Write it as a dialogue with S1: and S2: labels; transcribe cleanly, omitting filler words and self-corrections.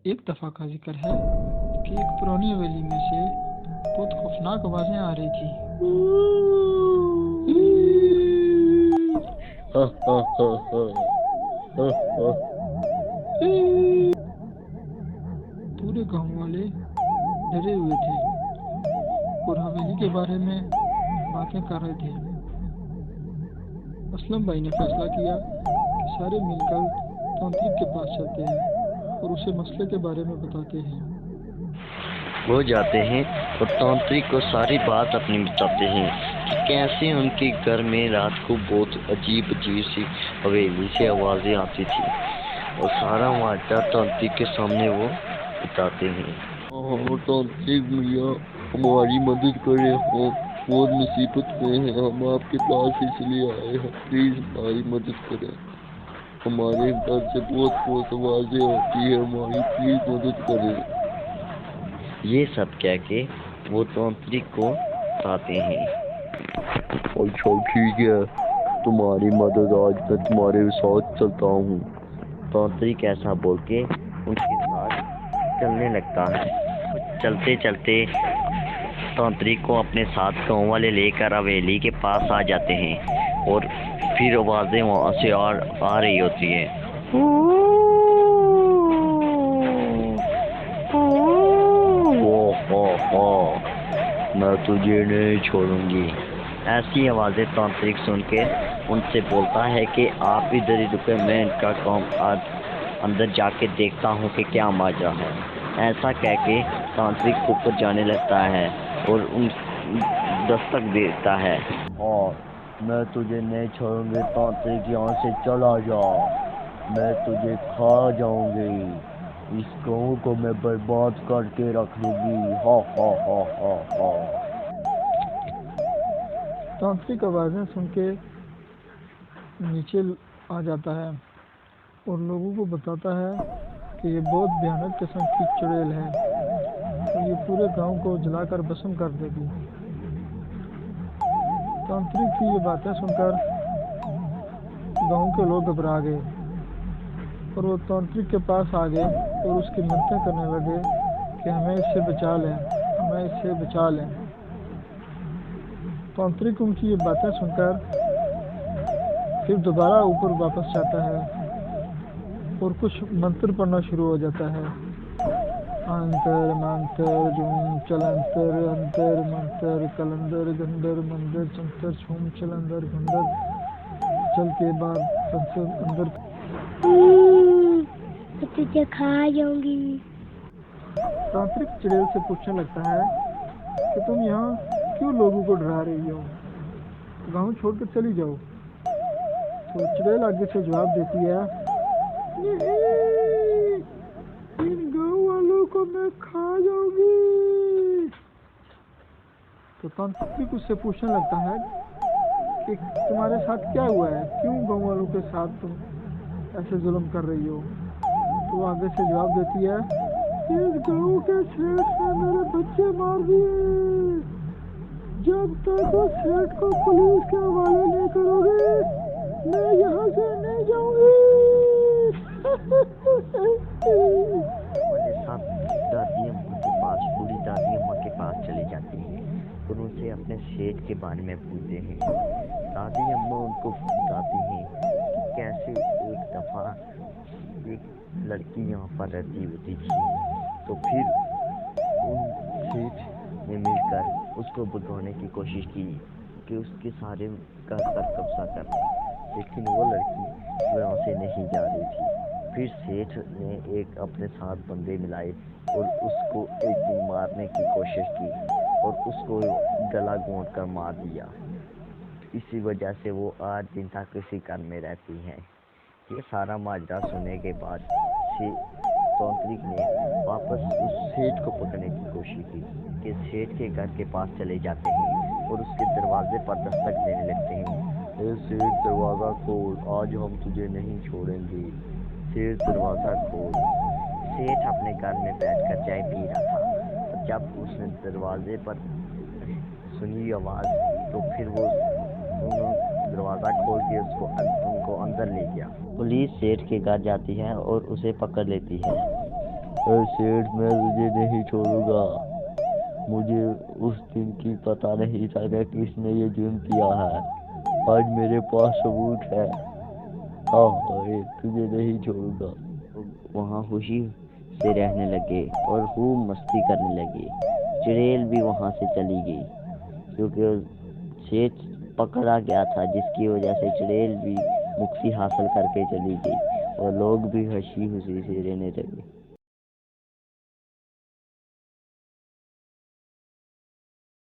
S1: एक दफ़ा का जिक्र है कि एक पुरानी हवेली में से बहुत खौफनाक आवाज़ें आ रही थी। पूरे गांव वाले डरे हुए थे और हवेली के बारे में बातें कर रहे थे। असलम भाई ने फैसला किया कि सारे मिलकर तांत्रिक के पास चलते हैं और उसे मसले के बारे में बताते हैं।
S2: वो जाते हैं और तांत्रिक को सारी बात अपनी बताते हैं कि कैसे उनके घर में रात को बहुत अजीब सी हवेली से आवाज़ें आती थी और सारा माजरा तांत्रिक के सामने वो बताते हैं। तांत्रिक भैया, हमारी मदद करें, हम बहुत मुसीबत में हैं, हम आपके पास इसलिए आए हैं, प्लीज़ हमारी मदद करें, हमारे घर से बहुत आवाज़ें होती है, हमारी प्लीज़ मदद करें। ये सब कह के वो तांत्रिक को बताते हैं। अच्छा ठीक है, तुम्हारी मदद आज मैं तुम्हारे साथ चलता हूँ। तांत्रिक ऐसा बोल के उनके साथ चलने लगता है। चलते चलते तांत्रिक को अपने साथ गाँव वाले लेकर हवेली के पास आ जाते हैं और फिर आवाज़ें वहाँ से आ रही होती है। मैं तुझे नहीं छोड़ूंगी। ऐसी आवाज़ें तांत्रिक सुन के उनसे बोलता है कि आप इधर ही रुके, मैं इनका काम आज अंदर जाके देखता हूँ कि क्या माजरा है। ऐसा कह के तांत्रिक ऊपर जाने लगता है और उन दस्तक देता है। और मैं तुझे नहीं छोड़ूंगी तांत्रिक, यहाँ से चला जा, मैं तुझे खा जाऊंगी, इस गाँव को मैं बर्बाद करके रख लूंगी। हा हा हा हा हा।
S1: तांत्रिक आवाज़ें सुन के नीचे आ जाता है और लोगों को बताता है कि ये बहुत भयानक किस्म की चुड़ैल है और ये पूरे गांव को जलाकर भस्म कर देगी। तांत्रिक की ये बातें सुनकर गांव के लोग घबरा गए और वो तांत्रिक के पास आ गए और उसकी मिन्नतें करने लगे कि हमें इससे बचा लें, हमें इससे बचा लें। तांत्रिक उनकी ये बातें सुनकर फिर दोबारा ऊपर वापस जाता है और कुछ मंत्र पढ़ना शुरू हो जाता है। अंतर मंतर झूम चलंतर, अंतर मंतर कलंदर गंदर मंदर चंतर झूम चलंदर गंदर। चल के बाद अंदर
S3: तुझे खा जाऊंगी।
S1: तांत्रिक चुड़ैल से पूछने लगता है कि तुम यहाँ क्यों लोगों को डरा रही हो, गांव छोड़कर चली जाओ। तो चुड़ैल आगे से जवाब देती है, नहीं, इन गांव वालों को मैं खा जाऊंगी। तो तांत्रिक उससे पूछने लगता है कि तुम्हारे साथ क्या हुआ है, क्यों गांव वालों के साथ तुम ऐसे जुल्म कर रही हो। तो आगे से जवाब देती है, इस गांव के सेठ ने मेरे बच्चे मार दिए, जब तक उस सेठ को पुलिस के हवाले नहीं करोगे मैं यहाँ से नहीं जाऊंगी।
S2: दादी अम्मा के पास, बूढ़ी दादी अम्मा के पास चली जाती है और उनसे अपने सेठ के बारे में पूछते हैं। दादी अम्मा उनको बताती हैं कि कैसे एक दफ़ा एक लड़की यहाँ पर रहती होती थी, तो फिर उन सेठ ने मिलकर उसको भगाने की कोशिश की कि उसके सारे घर पर कब्जा कर, लेकिन वो लड़की वहाँ से नहीं जा रही थी। फिर सेठ ने एक अपने साथ बंदे मिलाए और उसको एक दिन मारने की कोशिश की और उसको गला घोंट कर मार दिया। इसी वजह से वो आज दिन तक इसी घर में रहती हैं। ये सारा माजरा सुनने के बाद तांत्रिक ने वापस उस सेठ को पकड़ने की कोशिश की कि सेठ के घर के पास चले जाते हैं और उसके दरवाजे पर दस्तक देने लगते हैं। ए सेठ, दरवाज़ा खोल, आज हम तुझे नहीं छोड़ेंगे, सेठ दरवाज़ा खोल। सेठ अपने घर में बैठकर चाय पी रहा था और जब उसने दरवाजे पर सुनी आवाज़ तो फिर वो दरवाज़ा खोल के उनको अंदर ले गया। पुलिस सेठ के घर जाती है और उसे पकड़ लेती है सेठ मैं तुझे नहीं छोड़ूंगा। मुझे उस दिन की पता नहीं था कि किसने ये जुर्म किया है। आज मेरे पास सबूत है। हाँ तुझे नहीं छोड़ूंगा। वहाँ खुशी से रहने लगे और खूब मस्ती करने लगे। चुड़ैल भी वहाँ से चली गई क्योंकि सेठ पकड़ा गया था, जिसकी वजह से चुड़ैल भी मुक्ति हासिल करके चली गई और लोग भी हंसी खुशी से रहने लगे।